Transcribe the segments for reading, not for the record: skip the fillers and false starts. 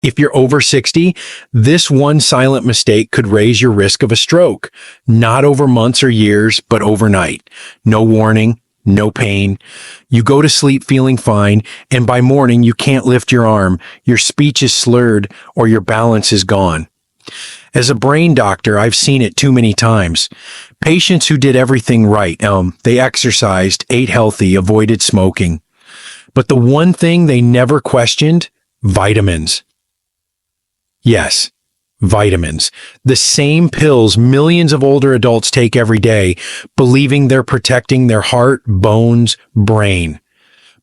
If you're over 60, this one silent mistake could raise your risk of a stroke, not over months or years, but overnight. No warning, no pain. You go to sleep feeling fine, and by morning you can't lift your arm, your speech is slurred, or your balance is gone. As a brain doctor, I've seen it too many times. Patients who did everything right. They exercised, ate healthy, avoided smoking. But the one thing they never questioned, vitamins. Yes, vitamins. The same pills millions of older adults take every day, believing they're protecting their heart, bones, brain.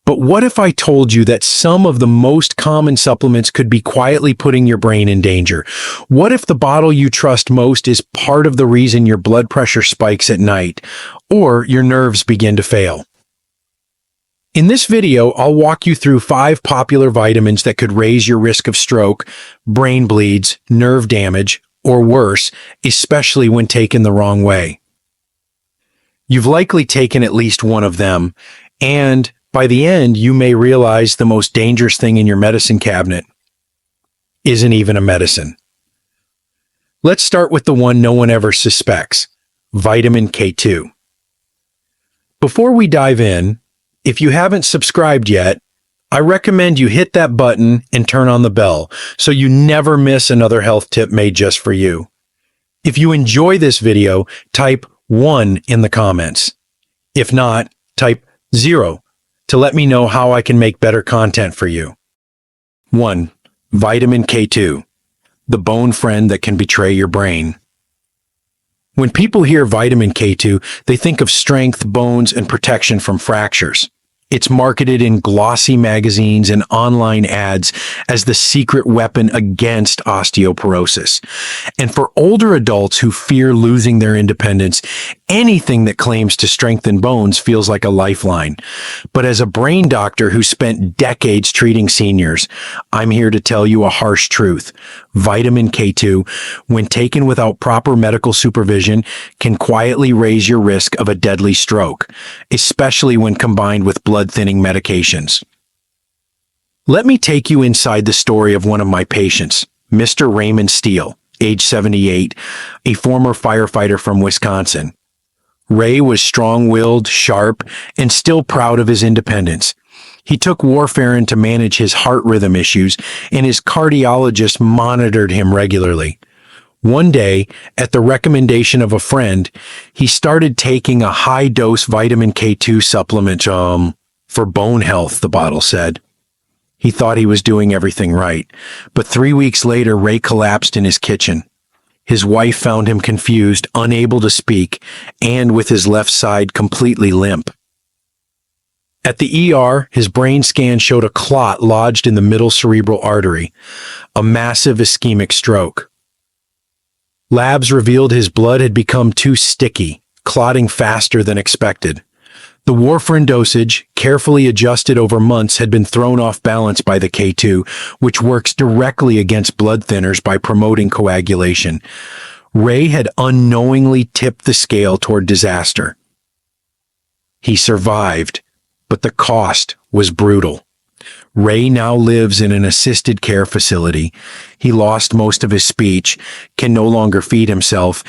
But what if I told you that some of the most common supplements could be quietly putting your brain in danger? What if the bottle you trust most is part of the reason your blood pressure spikes at night, or your nerves begin to fail? In this video, I'll walk you through 5 popular vitamins that could raise your risk of stroke, brain bleeds, nerve damage, or worse, especially when taken the wrong way. You've likely taken at least one of them, and by the end, you may realize the most dangerous thing in your medicine cabinet isn't even a medicine. Let's start with the one no one ever suspects, vitamin K2. Before we dive in, if you haven't subscribed yet, I recommend you hit that button and turn on the bell so you never miss another health tip made just for you. If you enjoy this video, type 1 in the comments. If not, type 0 to let me know how I can make better content for you. 1. Vitamin K2, the bone friend that can betray your brain. When people hear vitamin K2, they think of strength, bones, and protection from fractures. It's marketed in glossy magazines and online ads as the secret weapon against osteoporosis. And for older adults who fear losing their independence, anything that claims to strengthen bones feels like a lifeline. But as a brain doctor who spent decades treating seniors, I'm here to tell you a harsh truth. Vitamin K2, when taken without proper medical supervision, can quietly raise your risk of a deadly stroke, especially when combined with blood-thinning medications. Let me take you inside the story of one of my patients, Mr. Raymond Steele, age 78, a former firefighter from Wisconsin. Ray was strong-willed, sharp, and still proud of his independence. He took warfarin to manage his heart rhythm issues, and his cardiologist monitored him regularly. One day, at the recommendation of a friend, he started taking a high-dose vitamin K2 supplement, for bone health, the bottle said. He thought he was doing everything right, but 3 weeks later, Ray collapsed in his kitchen. His wife found him confused, unable to speak, and with his left side completely limp. At the ER, his brain scan showed a clot lodged in the middle cerebral artery, a massive ischemic stroke. Labs revealed his blood had become too sticky, clotting faster than expected. The warfarin dosage, carefully adjusted over months, had been thrown off balance by the K2, which works directly against blood thinners by promoting coagulation. Ray had unknowingly tipped the scale toward disaster. He survived, but the cost was brutal. Ray now lives in an assisted care facility. He lost most of his speech, can no longer feed himself,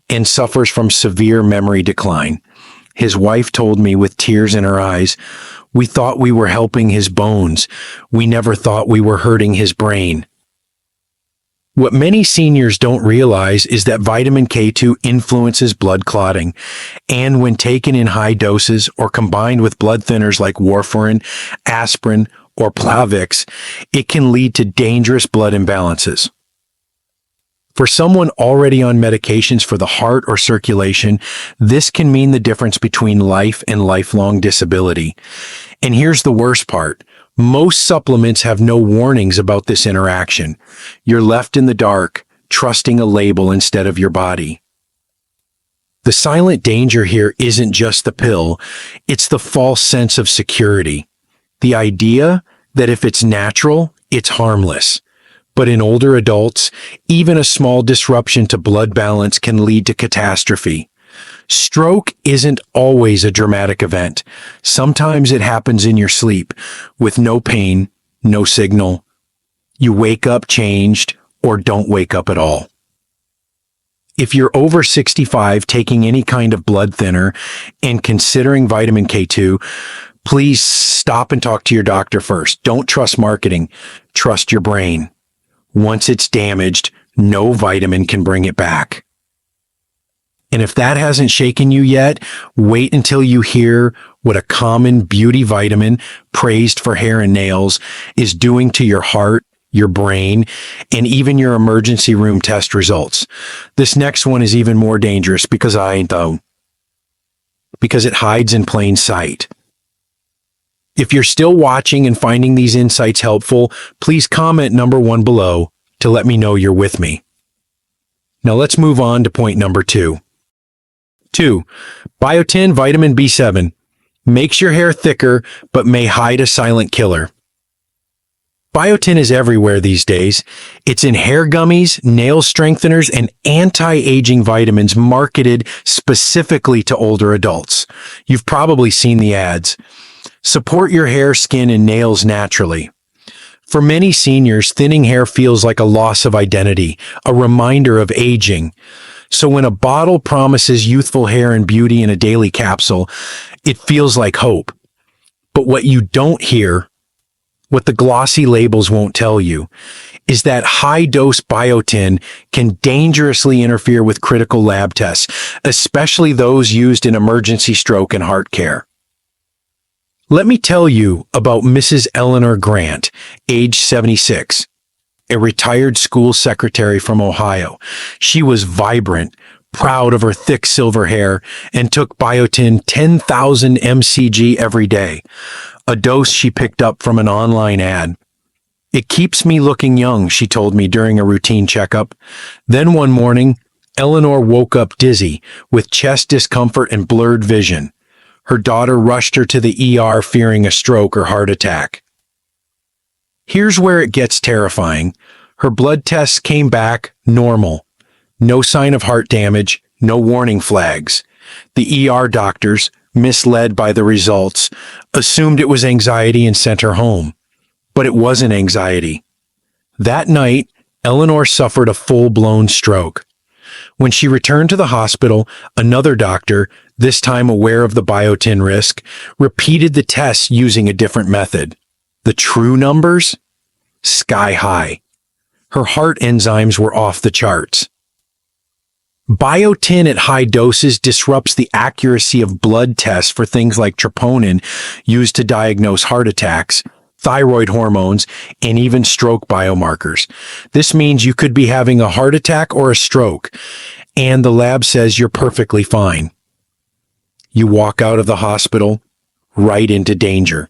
and suffers from severe memory decline. His wife told me with tears in her eyes, "We thought we were helping his bones. We never thought we were hurting his brain." What many seniors don't realize is that vitamin K2 influences blood clotting, and when taken in high doses or combined with blood thinners like warfarin, aspirin, or Plavix, it can lead to dangerous blood imbalances. For someone already on medications for the heart or circulation, this can mean the difference between life and lifelong disability. And here's the worst part. Most supplements have no warnings about this interaction. You're left in the dark, trusting a label instead of your body. The silent danger here isn't just the pill, it's the false sense of security. The idea that if it's natural, it's harmless. But in older adults, even a small disruption to blood balance can lead to catastrophe. Stroke isn't always a dramatic event. Sometimes it happens in your sleep, with no pain, no signal. You wake up changed or don't wake up at all. If you're over 65 taking any kind of blood thinner and considering vitamin K2, please stop and talk to your doctor first. Don't trust marketing. Trust your brain. Once it's damaged, no vitamin can bring it back. And if that hasn't shaken you yet, wait until you hear what a common beauty vitamin praised for hair and nails is doing to your heart, your brain, and even your emergency room test results. This next one is even more dangerous because it hides in plain sight. If you're still watching and finding these insights helpful, please comment number 1 below to let me know you're with me. Now let's move on to point number 2. 2. Biotin vitamin B7 makes your hair thicker but may hide a silent killer. Biotin is everywhere these days. It's in hair gummies, nail strengtheners, and anti-aging vitamins marketed specifically to older adults. You've probably seen the ads. Support your hair, skin, and nails naturally. For many seniors, thinning hair feels like a loss of identity, a reminder of aging. So when a bottle promises youthful hair and beauty in a daily capsule, it feels like hope. But what you don't hear, what the glossy labels won't tell you, is that high-dose biotin can dangerously interfere with critical lab tests, especially those used in emergency stroke and heart care. Let me tell you about Mrs. Eleanor Grant, age 76, a retired school secretary from Ohio. She was vibrant, proud of her thick silver hair, and took biotin 10,000 mcg every day, a dose she picked up from an online ad. "It keeps me looking young," she told me during a routine checkup. Then one morning, Eleanor woke up dizzy, with chest discomfort and blurred vision. Her daughter rushed her to the ER fearing a stroke or heart attack. Here's where it gets terrifying. Her blood tests came back normal. No sign of heart damage, no warning flags. The ER doctors, misled by the results, assumed it was anxiety and sent her home. But it wasn't anxiety. That night, Eleanor suffered a full-blown stroke. When she returned to the hospital, another doctor, this time aware of the biotin risk, repeated the tests using a different method. The true numbers? Sky high. Her heart enzymes were off the charts. Biotin at high doses disrupts the accuracy of blood tests for things like troponin used to diagnose heart attacks, thyroid hormones, and even stroke biomarkers. This means you could be having a heart attack or a stroke, and the lab says you're perfectly fine. You walk out of the hospital right into danger.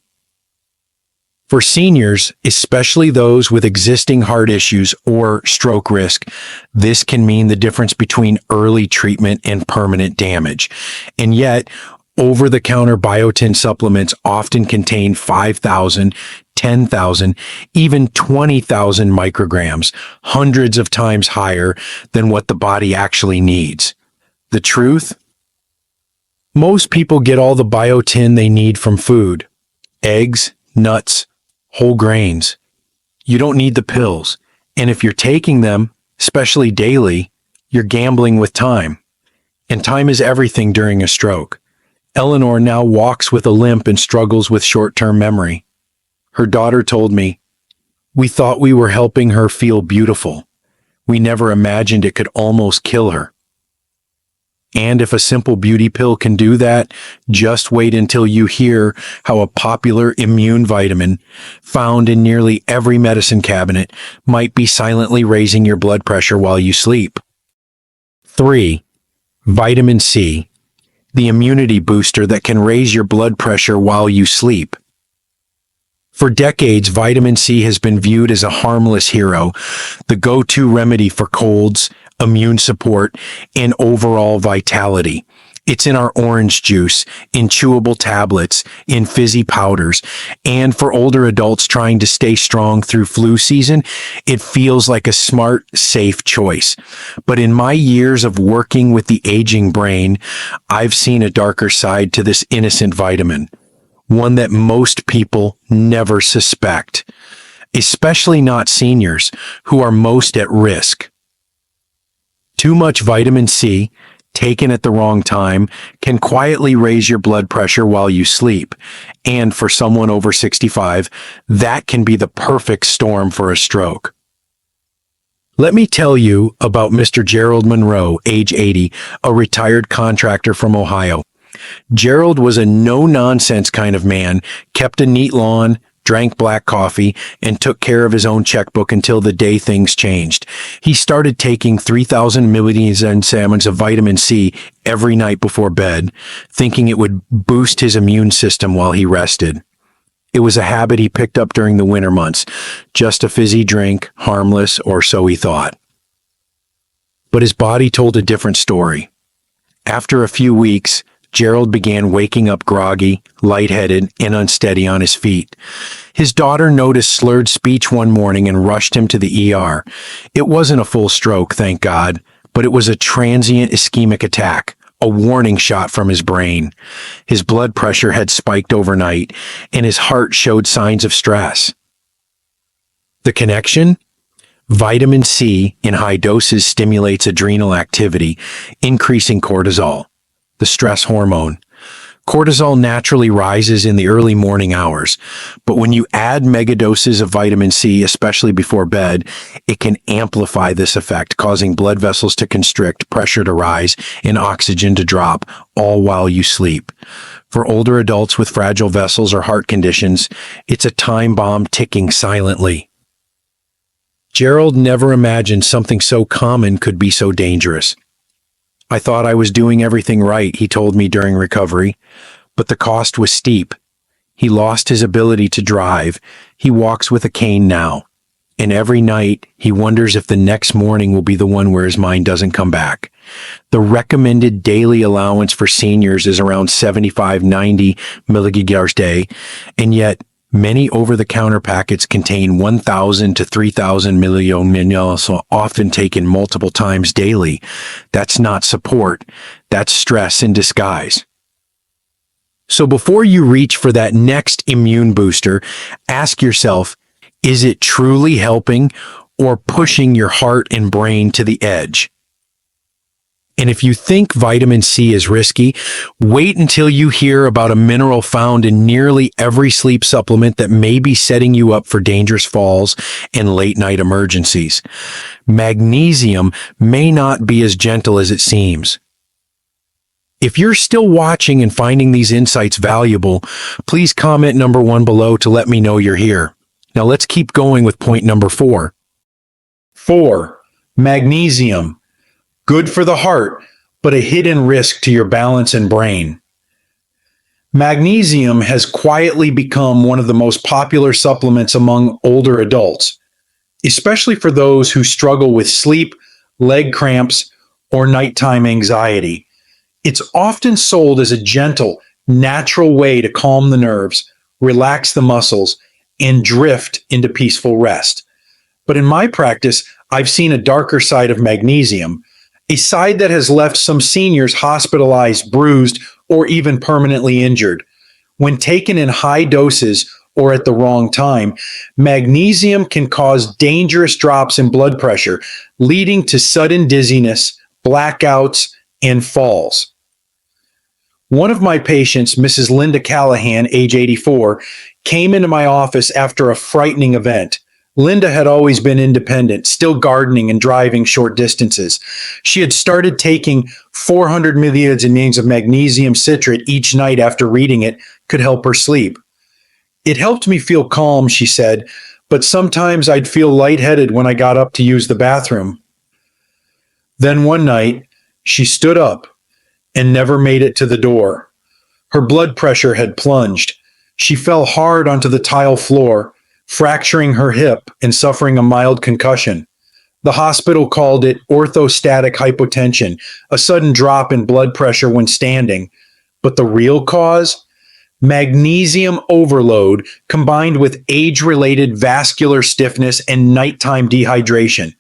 For seniors, especially those with existing heart issues or stroke risk, this can mean the difference between early treatment and permanent damage. And yet, over-the-counter biotin supplements often contain 5,000, 10,000, even 20,000 micrograms, hundreds of times higher than what the body actually needs. The truth? Most people get all the biotin they need from food: eggs, nuts, whole grains. You don't need the pills. And if you're taking them, especially daily, you're gambling with time. And time is everything during a stroke. Eleanor now walks with a limp and struggles with short-term memory. Her daughter told me, "We thought we were helping her feel beautiful. We never imagined it could almost kill her." And if a simple beauty pill can do that, just wait until you hear how a popular immune vitamin found in nearly every medicine cabinet might be silently raising your blood pressure while you sleep. 3. Vitamin C, the immunity booster that can raise your blood pressure while you sleep. For decades, vitamin C has been viewed as a harmless hero, the go-to remedy for colds, immune support, and overall vitality. It's in our orange juice, in chewable tablets, in fizzy powders, and for older adults trying to stay strong through flu season, it feels like a smart, safe choice. But in my years of working with the aging brain, I've seen a darker side to this innocent vitamin, one that most people never suspect. especially not seniors who are most at risk. Too much vitamin C, taken at the wrong time, can quietly raise your blood pressure while you sleep. And for someone over 65, that can be the perfect storm for a stroke. Let me tell you about Mr. Gerald Monroe, age 80, a retired contractor from Ohio. Gerald was a no-nonsense kind of man, kept a neat lawn, drank black coffee, and took care of his own checkbook until the day things changed. He started taking 3,000 milligrams of vitamin C every night before bed, thinking it would boost his immune system while he rested. It was a habit he picked up during the winter months, just a fizzy drink, harmless, or so he thought. But his body told a different story. After a few weeks, Gerald began waking up groggy, lightheaded, and unsteady on his feet. His daughter noticed slurred speech one morning and rushed him to the ER. It wasn't a full stroke, thank God, but it was a transient ischemic attack, a warning shot from his brain. His blood pressure had spiked overnight, and his heart showed signs of stress. The connection? Vitamin C in high doses stimulates adrenal activity, increasing cortisol, the stress hormone. Cortisol naturally rises in the early morning hours, but when you add megadoses of vitamin C, especially before bed, it can amplify this effect, causing blood vessels to constrict, pressure to rise, and oxygen to drop, all while you sleep. For older adults with fragile vessels or heart conditions, it's a time bomb ticking silently. Gerald never imagined something so common could be so dangerous. I thought I was doing everything right, he told me during recovery, but the cost was steep. He lost his ability to drive. He walks with a cane now. And every night, he wonders if the next morning will be the one where his mind doesn't come back. The recommended daily allowance for seniors is around 75-90 milligrams a day, and yet many over-the-counter packets contain 1,000 to 3,000 milligrams, often taken multiple times daily. That's not support. That's stress in disguise. So before you reach for that next immune booster, ask yourself, is it truly helping or pushing your heart and brain to the edge? And if you think vitamin C is risky, wait until you hear about a mineral found in nearly every sleep supplement that may be setting you up for dangerous falls and late-night emergencies. Magnesium may not be as gentle as it seems. If you're still watching and finding these insights valuable, please comment number 1 below to let me know you're here. Now let's keep going with point number 4. 4. Magnesium. Good for the heart, but a hidden risk to your balance and brain. Magnesium has quietly become one of the most popular supplements among older adults, especially for those who struggle with sleep, leg cramps, or nighttime anxiety. It's often sold as a gentle, natural way to calm the nerves, relax the muscles, and drift into peaceful rest. But in my practice, I've seen a darker side of magnesium, a side that has left some seniors hospitalized, bruised, or even permanently injured. When taken in high doses or at the wrong time, magnesium can cause dangerous drops in blood pressure, leading to sudden dizziness, blackouts, and falls. One of my patients, Mrs. Linda Callahan, age 84, came into my office after a frightening event. Linda had always been independent, still gardening and driving short distances. She had started taking 400 milligrams of magnesium citrate each night after reading it could help her sleep. It helped me feel calm, she said, but sometimes I'd feel lightheaded when I got up to use the bathroom. Then one night, she stood up and never made it to the door. Her blood pressure had plunged. She fell hard onto the tile floor, fracturing her hip and suffering a mild concussion. The hospital called it orthostatic hypotension, a sudden drop in blood pressure when standing. But the real cause? Magnesium overload combined with age-related vascular stiffness and nighttime dehydration.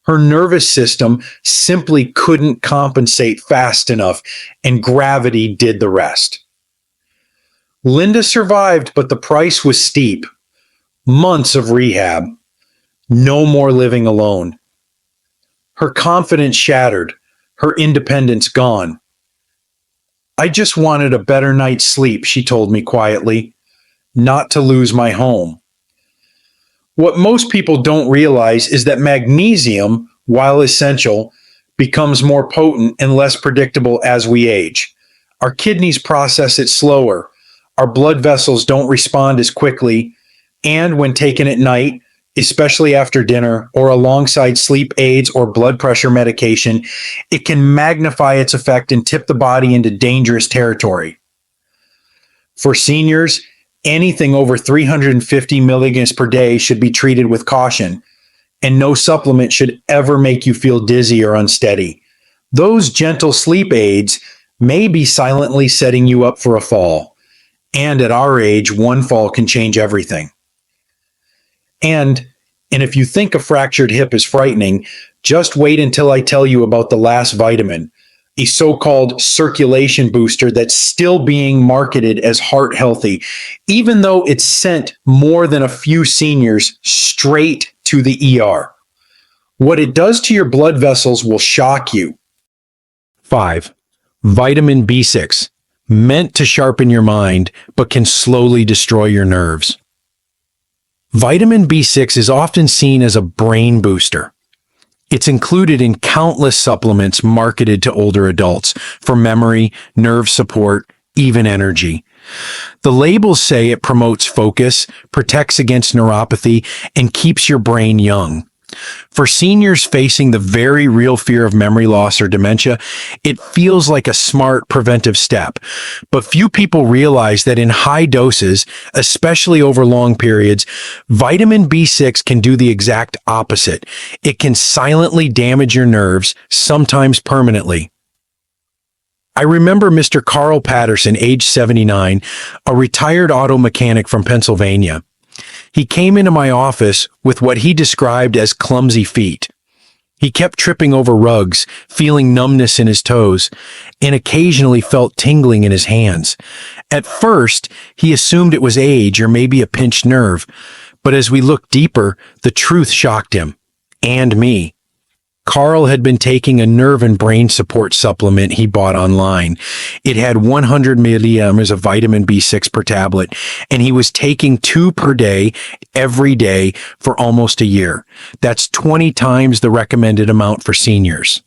Her nervous system simply couldn't compensate fast enough, and gravity did the rest. Linda survived, but the price was steep. months of rehab, no more living alone. Her confidence shattered, her independence gone. I just wanted a better night's sleep, she told me quietly, not to lose my home. What most people don't realize is that magnesium, while essential, becomes more potent and less predictable as we age. Our kidneys process it slower, our blood vessels don't respond as quickly, and when taken at night, especially after dinner or alongside sleep aids or blood pressure medication, it can magnify its effect and tip the body into dangerous territory. For seniors, anything over 350 milligrams per day should be treated with caution, and no supplement should ever make you feel dizzy or unsteady. Those gentle sleep aids may be silently setting you up for a fall. And at our age, one fall can change everything. And if you think a fractured hip is frightening, just wait until I tell you about the last vitamin, a so-called circulation booster that's still being marketed as heart healthy, even though it's sent more than a few seniors straight to the ER. What it does to your blood vessels will shock you. 5. Vitamin B6, meant to sharpen your mind, but can slowly destroy your nerves. Vitamin B6 is often seen as a brain booster. It's included in countless supplements marketed to older adults for memory, nerve support, even energy. The labels say it promotes focus, protects against neuropathy, and keeps your brain young. For seniors facing the very real fear of memory loss or dementia, it feels like a smart preventive step. But few people realize that in high doses, especially over long periods, vitamin B6 can do the exact opposite. It can silently damage your nerves, sometimes permanently. I remember Mr. Carl Patterson, age 79, a retired auto mechanic from Pennsylvania. He came into my office with what he described as clumsy feet. He kept tripping over rugs, feeling numbness in his toes, and occasionally felt tingling in his hands. At first, he assumed it was age or maybe a pinched nerve, but as we looked deeper, the truth shocked him, and me. Carl had been taking a nerve and brain support supplement he bought online. It had 100 milligrams of vitamin B6 per tablet, and he was taking 2 per day, every day, for almost a year. That's 20 times the recommended amount for seniors.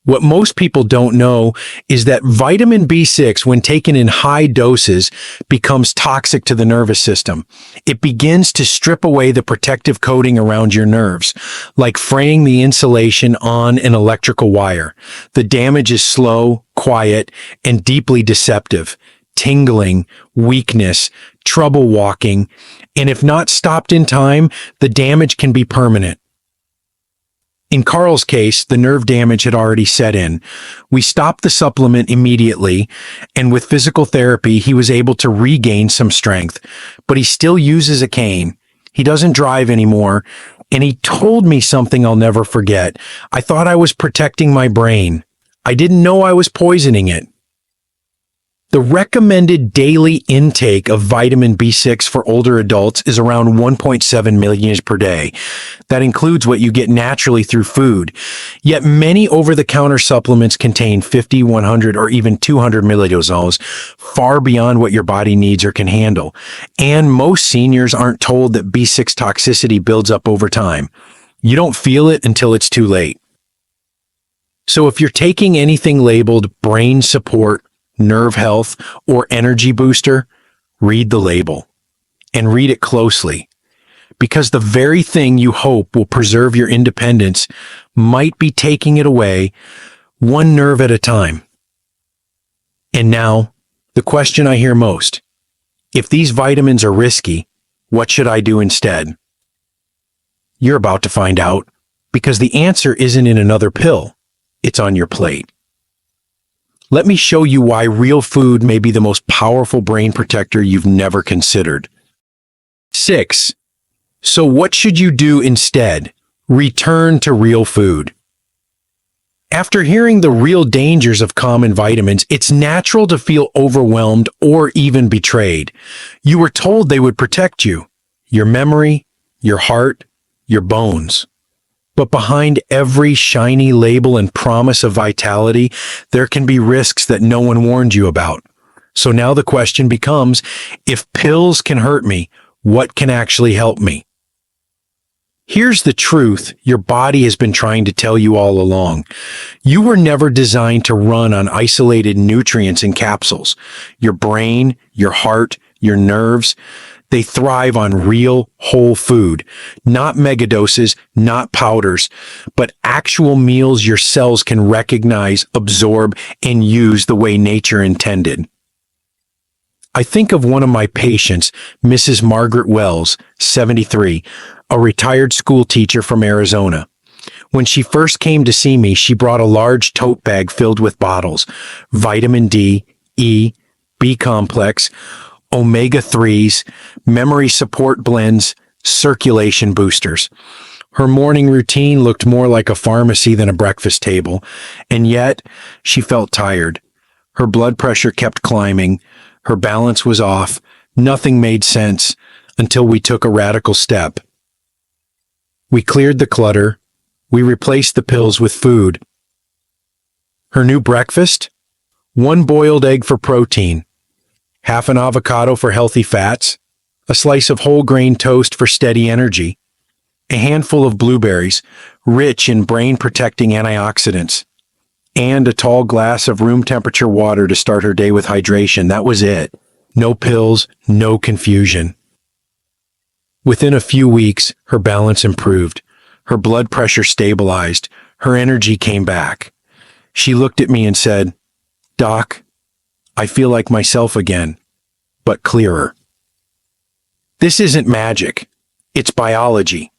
What most people don't know is that vitamin B6, when taken in high doses, becomes toxic to the nervous system. It begins to strip away the protective coating around your nerves, like fraying the insulation on an electrical wire. The damage is slow, quiet, and deeply deceptive. Tingling, weakness, trouble walking, and if not stopped in time, the damage can be permanent. In Carl's case, the nerve damage had already set in. We stopped the supplement immediately, and with physical therapy, he was able to regain some strength. But he still uses a cane. He doesn't drive anymore, and he told me something I'll never forget. I thought I was protecting my brain. I didn't know I was poisoning it. The recommended daily intake of vitamin B6 for older adults is around 1.7 milligrams per day. That includes what you get naturally through food. Yet many over-the-counter supplements contain 50, 100, or even 200 milligrams, far beyond what your body needs or can handle. And most seniors aren't told that B6 toxicity builds up over time. You don't feel it until it's too late. So if you're taking anything labeled brain support, nerve health, or energy booster, read the label and read it closely, because the very thing you hope will preserve your independence might be taking it away, one nerve at a time. And now, the question I hear most: if these vitamins are risky, what should I do instead? You're about to find out, because the answer isn't in another pill, it's on your plate. Let me show you why real food may be the most powerful brain protector you've never considered. 6. So what should you do instead? Return to real food. After hearing the real dangers of common vitamins, it's natural to feel overwhelmed or even betrayed. You were told they would protect you. your memory, your heart, your bones. But behind every shiny label and promise of vitality, there can be risks that no one warned you about. So now the question becomes, if pills can hurt me, what can actually help me? Here's the truth your body has been trying to tell you all along. You were never designed to run on isolated nutrients in capsules. Your brain, your heart, your nerves, they thrive on real, whole food. Not megadoses, not powders, but actual meals your cells can recognize, absorb, and use the way nature intended. I think of one of my patients, Mrs. Margaret Wells, 73, a retired school teacher from Arizona. When she first came to see me, she brought a large tote bag filled with bottles, vitamin D, E, B complex, omega-3s, memory support blends, circulation boosters. Her morning routine looked more like a pharmacy than a breakfast table, and yet she felt tired. Her blood pressure kept climbing, her balance was off, nothing made sense until we took a radical step. We cleared the clutter, we replaced the pills with food. Her new breakfast? One boiled egg for protein, half an avocado for healthy fats, a slice of whole grain toast for steady energy, a handful of blueberries, rich in brain-protecting antioxidants, and a tall glass of room temperature water to start her day with hydration. That was it. No pills, no confusion. Within a few weeks, her balance improved. Her blood pressure stabilized. Her energy came back. She looked at me and said, "Doc, I feel like myself again, but clearer." This isn't magic. It's biology.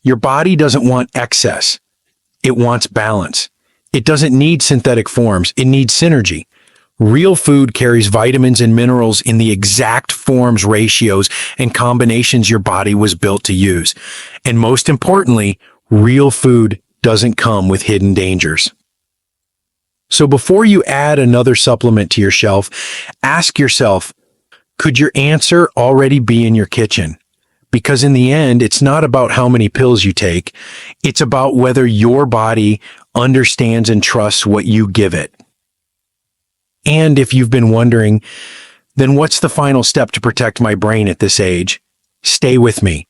Your body doesn't want excess. It wants balance. It doesn't need synthetic forms. It needs synergy. Real food carries vitamins and minerals in the exact forms, ratios, and combinations your body was built to use. And most importantly, real food doesn't come with hidden dangers. So before you add another supplement to your shelf, ask yourself, could your answer already be in your kitchen? Because in the end, it's not about how many pills you take. It's about whether your body understands and trusts what you give it. And if you've been wondering, then what's the final step to protect my brain at this age? Stay with me.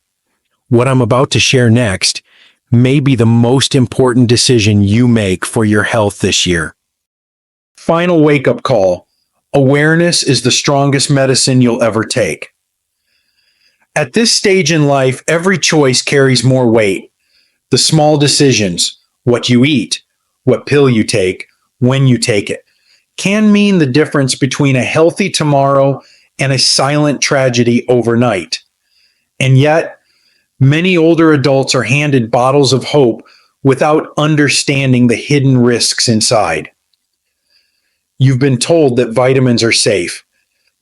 What I'm about to share next may be the most important decision you make for your health this year. Final wake-up call. Awareness is the strongest medicine you'll ever take. At this stage in life, every choice carries more weight. The small decisions, what you eat, what pill you take, when you take it, can mean the difference between a healthy tomorrow and a silent tragedy overnight. And yet, many older adults are handed bottles of hope without understanding the hidden risks inside. You've been told that vitamins are safe,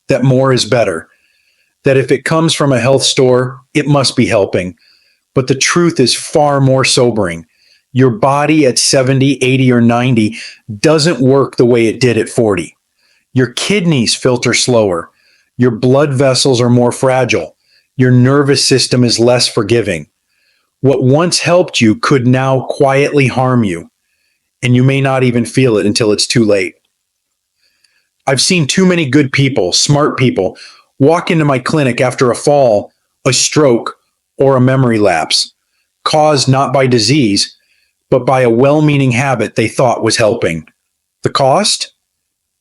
that more is better, that if it comes from a health store, it must be helping. But the truth is far more sobering. Your body at 70, 80, or 90 doesn't work the way it did at 40. Your kidneys filter slower. Your blood vessels are more fragile. Your nervous system is less forgiving. What once helped you could now quietly harm you, and you may not even feel it until it's too late. I've seen too many good people, smart people, walk into my clinic after a fall, a stroke, or a memory lapse, caused not by disease, but by a well-meaning habit they thought was helping. The cost?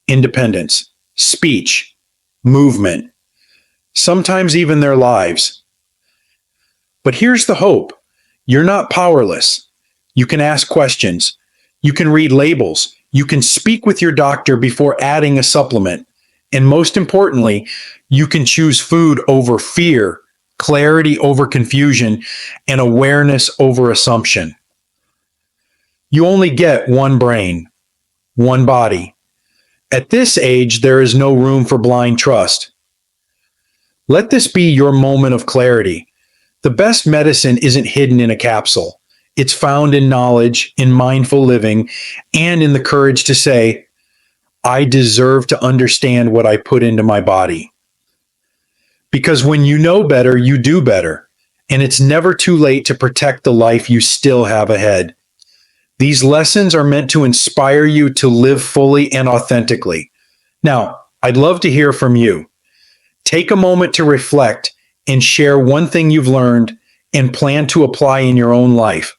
Independence, speech, movement, sometimes even their lives. But here's the hope. You're not powerless. You can ask questions. You can read labels. You can speak with your doctor before adding a supplement. And most importantly, you can choose food over fear, clarity over confusion, and awareness over assumption. You only get one brain, one body. At this age, there is no room for blind trust. Let this be your moment of clarity. The best medicine isn't hidden in a capsule. It's found in knowledge, in mindful living, and in the courage to say, I deserve to understand what I put into my body. Because when you know better, you do better. And it's never too late to protect the life you still have ahead. These lessons are meant to inspire you to live fully and authentically. Now, I'd love to hear from you. Take a moment to reflect and share one thing you've learned and plan to apply in your own life.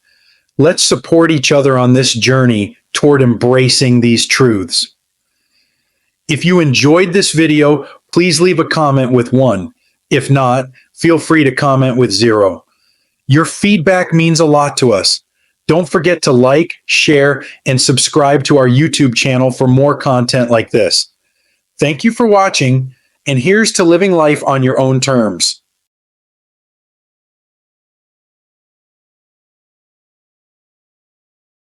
Let's support each other on this journey toward embracing these truths. If you enjoyed this video, please leave a comment with 1. If not, feel free to comment with 0. Your feedback means a lot to us. Don't forget to like, share, and subscribe to our YouTube channel for more content like this. Thank you for watching, and here's to living life on your own terms.